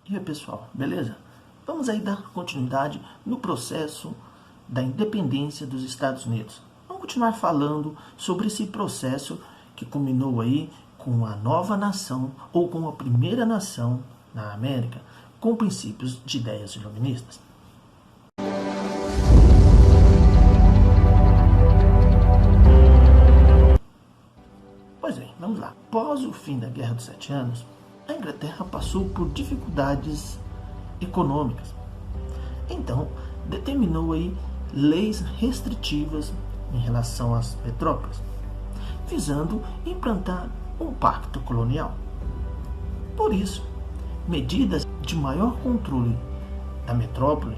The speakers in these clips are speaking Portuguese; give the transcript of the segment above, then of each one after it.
E aí, pessoal, beleza? Vamos aí dar continuidade no processo da independência dos Estados Unidos. Vamos continuar falando sobre esse processo que culminou aí com a nova nação, ou com a primeira nação na América, com princípios de ideias iluministas. Pois bem, vamos lá. Após o fim da Guerra dos 7 Anos, a Inglaterra passou por dificuldades econômicas. Então, determinou aí leis restritivas em relação às metrópoles, visando implantar um pacto colonial. Por isso, medidas de maior controle da metrópole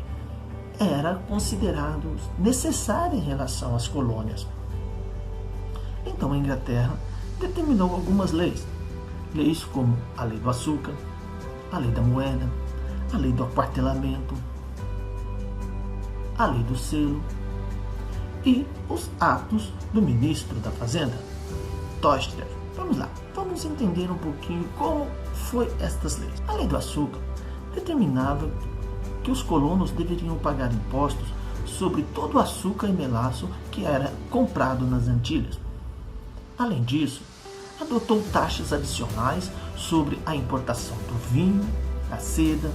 eram consideradas necessárias em relação às colônias. Então, a Inglaterra determinou algumas leis como a Lei do Açúcar, a Lei da Moeda, a Lei do Aquartelamento, a Lei do Selo e os atos do Ministro da Fazenda, Toster. Vamos lá, vamos entender um pouquinho como foi estas leis. A Lei do Açúcar determinava que os colonos deveriam pagar impostos sobre todo o açúcar e melaço que era comprado nas Antilhas. Além disso, adotou taxas adicionais sobre a importação do vinho, da seda,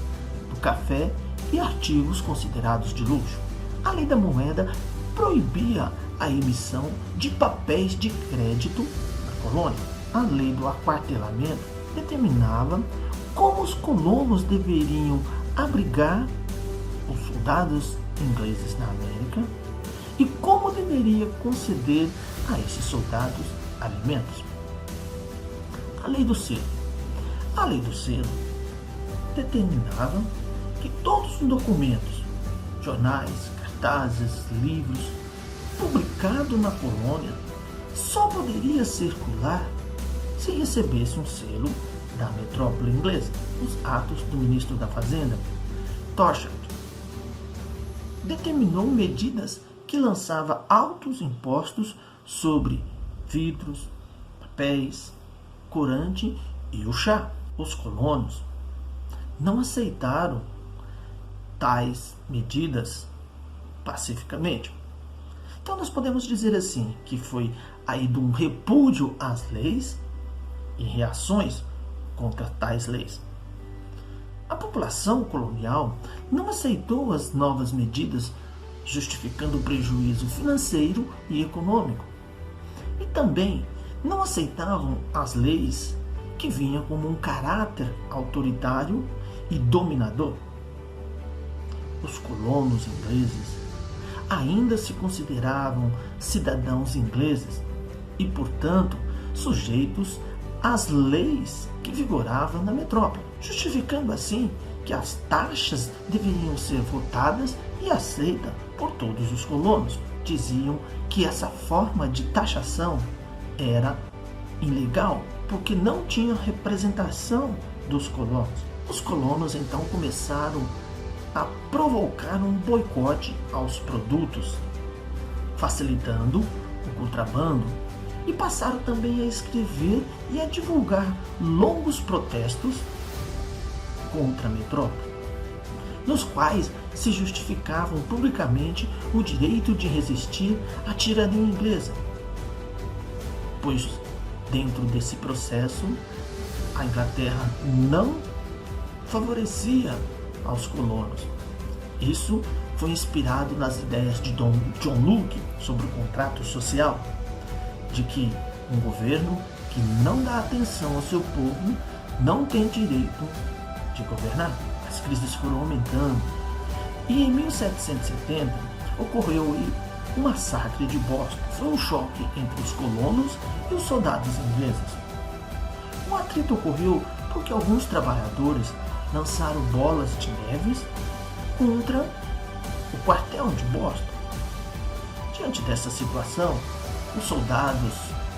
do café e artigos considerados de luxo. A Lei da Moeda proibia a emissão de papéis de crédito na colônia. A Lei do Aquartelamento determinava como os colonos deveriam abrigar os soldados ingleses na América e como deveria conceder a esses soldados alimentos. A Lei do Selo. A Lei do Selo determinava que todos os documentos, jornais, cartazes, livros, publicados na colônia só poderia circular se recebesse um selo da metrópole inglesa, os atos do Ministro da Fazenda, Torchard. Determinou medidas que lançava altos impostos sobre vidros, papéis, corante e o chá. Os colonos não aceitaram tais medidas pacificamente. Então nós podemos dizer assim que foi aí de um repúdio às leis e reações contra tais leis. A população colonial não aceitou as novas medidas, justificando o prejuízo financeiro e econômico. E também não aceitavam as leis que vinham como um caráter autoritário e dominador. Os colonos ingleses ainda se consideravam cidadãos ingleses e, portanto, sujeitos às leis que vigoravam na metrópole, justificando assim que as taxas deveriam ser votadas e aceitas por todos os colonos. Diziam que essa forma de taxação era ilegal, porque não tinha representação dos colonos. Os colonos então começaram a provocar um boicote aos produtos, facilitando o contrabando, e passaram também a escrever e a divulgar longos protestos contra a metrópole, nos quais se justificavam publicamente o direito de resistir à tirania inglesa, pois dentro desse processo a Inglaterra não favorecia aos colonos. Isso foi inspirado nas ideias de John Locke sobre o contrato social, de que um governo que não dá atenção ao seu povo não tem direito de governar. As crises foram aumentando e em 1770 ocorreu o massacre de Boston. Foi um choque entre os colonos e os soldados ingleses. O atrito ocorreu porque alguns trabalhadores lançaram bolas de neve contra o quartel de Boston. Diante dessa situação, os soldados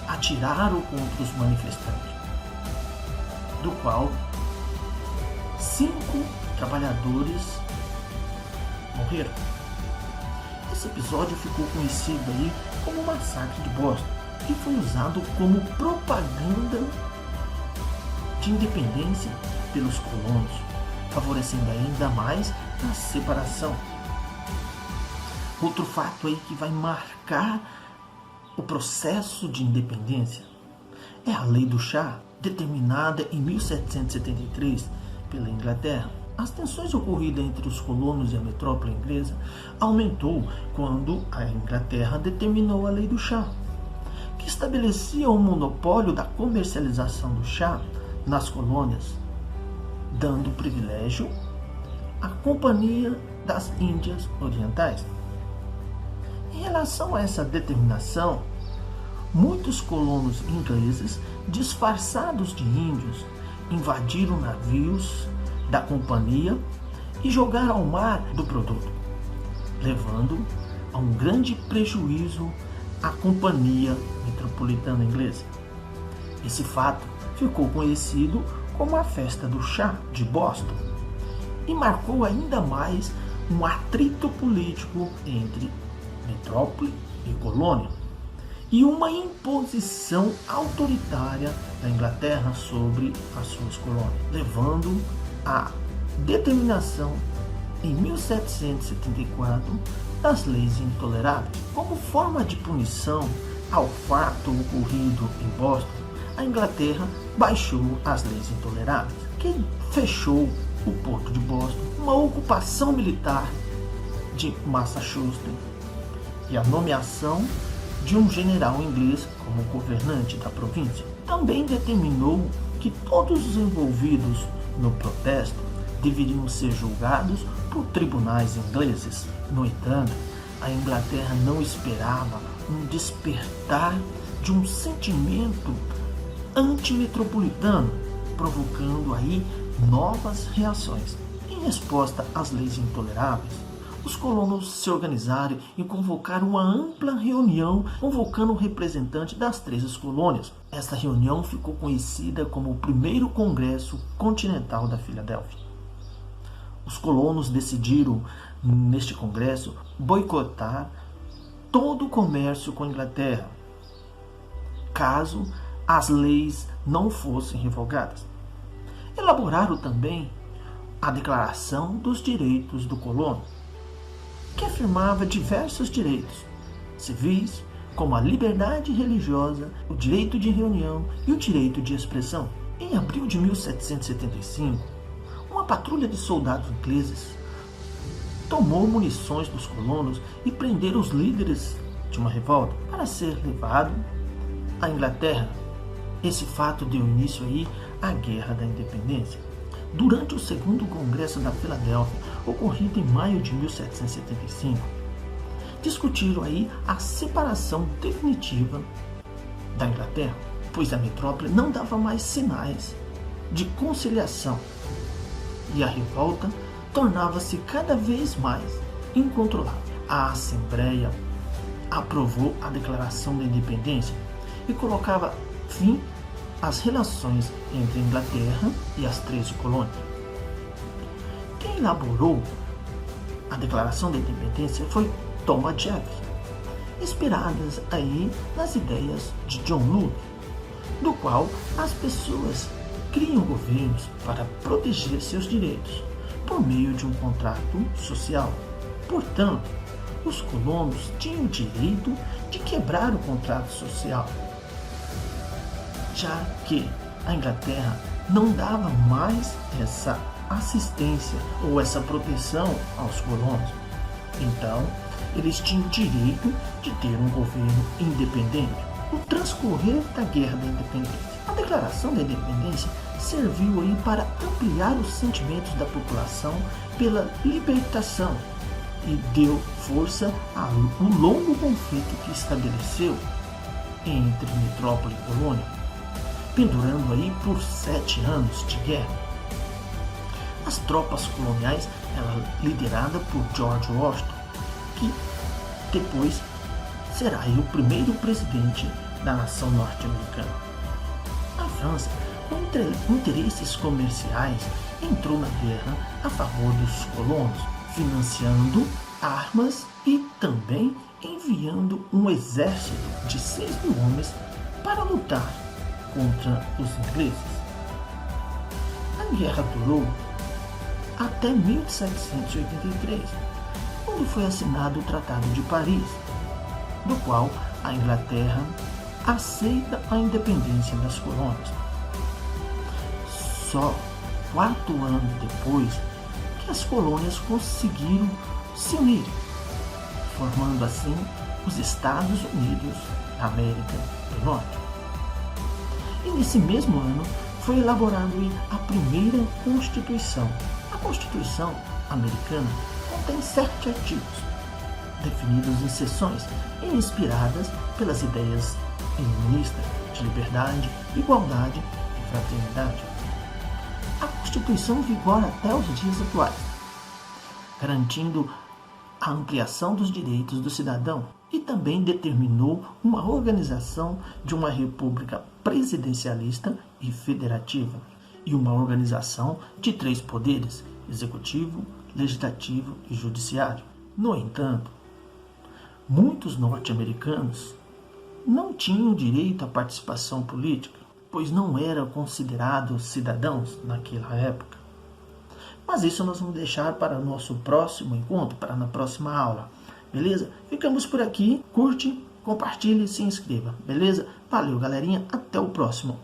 atiraram contra os manifestantes, do qual 5 trabalhadores morreram. Esse episódio ficou conhecido aí como o Massacre de Boston e foi usado como propaganda de independência pelos colonos, favorecendo ainda mais a separação. Outro fato aí que vai marcar o processo de independência é a Lei do Chá, determinada em 1773 pela Inglaterra. As tensões ocorridas entre os colonos e a metrópole inglesa aumentou quando a Inglaterra determinou a Lei do Chá, que estabelecia o monopólio da comercialização do chá nas colônias, dando privilégio à Companhia das Índias Orientais. Em relação a essa determinação, muitos colonos ingleses, disfarçados de índios, invadiram navios da companhia e jogaram ao mar do produto, levando a um grande prejuízo à Companhia Metropolitana Inglesa. Esse fato ficou conhecido como a Festa do Chá de Boston e marcou ainda mais um atrito político entre metrópole e colônia e uma imposição autoritária da Inglaterra sobre as suas colônias, levando à determinação em 1774 das leis intoleráveis. Como forma de punição ao fato ocorrido em Boston, a Inglaterra baixou as leis intoleráveis, que fechou o porto de Boston, uma ocupação militar de Massachusetts e a nomeação de um general inglês como governante da província. Também determinou que todos os envolvidos no protesto deveriam ser julgados por tribunais ingleses. No entanto, a Inglaterra não esperava um despertar de um sentimento antimetropolitano, provocando aí novas reações. Em resposta às leis intoleráveis, os colonos se organizaram e convocaram uma ampla reunião, convocando um representante das 13 colônias. Esta reunião ficou conhecida como o primeiro Congresso Continental da Filadélfia. Os colonos decidiram, neste congresso, boicotar todo o comércio com a Inglaterra, caso as leis não fossem revogadas. Elaboraram também a Declaração dos Direitos do Colono, que afirmava diversos direitos civis, como a liberdade religiosa, o direito de reunião e o direito de expressão. Em abril de 1775, uma patrulha de soldados ingleses tomou munições dos colonos e prenderam os líderes de uma revolta para ser levado à Inglaterra. Esse fato deu início aí à Guerra da Independência. Durante o segundo Congresso da Filadélfia, ocorrido em maio de 1775, discutiram aí a separação definitiva da Inglaterra, pois a metrópole não dava mais sinais de conciliação e a revolta tornava-se cada vez mais incontrolável. A Assembleia aprovou a Declaração da Independência e colocava fim às relações entre a Inglaterra e as 13 colônias. Quem elaborou a Declaração da Independência foi Thomas Jefferson, inspiradas aí nas ideias de John Locke, do qual as pessoas criam governos para proteger seus direitos por meio de um contrato social. Portanto, os colonos tinham o direito de quebrar o contrato social, já que a Inglaterra não dava mais essa assistência ou essa proteção aos colonos. Então, eles tinham o direito de ter um governo independente. No transcorrer da Guerra da Independência, a Declaração da Independência serviu aí para ampliar os sentimentos da população pela libertação e deu força ao longo conflito que estabeleceu entre metrópole e colônia, pendurando aí por 7 anos de guerra. As tropas coloniais eram lideradas por George Washington, que depois será aí o primeiro presidente da nação norte-americana. A França, com interesses comerciais, entrou na guerra a favor dos colonos, financiando armas e também enviando um exército de 6.000 homens para lutar contra os ingleses. A guerra durou até 1783, quando foi assinado o Tratado de Paris, do qual a Inglaterra aceita a independência das colônias. Só 4 anos depois que as colônias conseguiram se unir, formando assim os Estados Unidos da América do Norte. E nesse mesmo ano foi elaborada a primeira Constituição. A Constituição americana contém 7 artigos, definidos em seções e inspiradas pelas ideias iluministas de liberdade, igualdade e fraternidade. A Constituição vigora até os dias atuais, garantindo a ampliação dos direitos do cidadão e também determinou uma organização de uma república presidencialista e federativa e uma organização de 3 poderes, executivo, legislativo e judiciário. No entanto, muitos norte-americanos não tinham direito à participação política, pois não eram considerados cidadãos naquela época. Mas isso nós vamos deixar para o nosso próximo encontro, para na próxima aula. Beleza? Ficamos por aqui. Curte, compartilhe e se inscreva. Beleza? Valeu, galerinha. Até o próximo.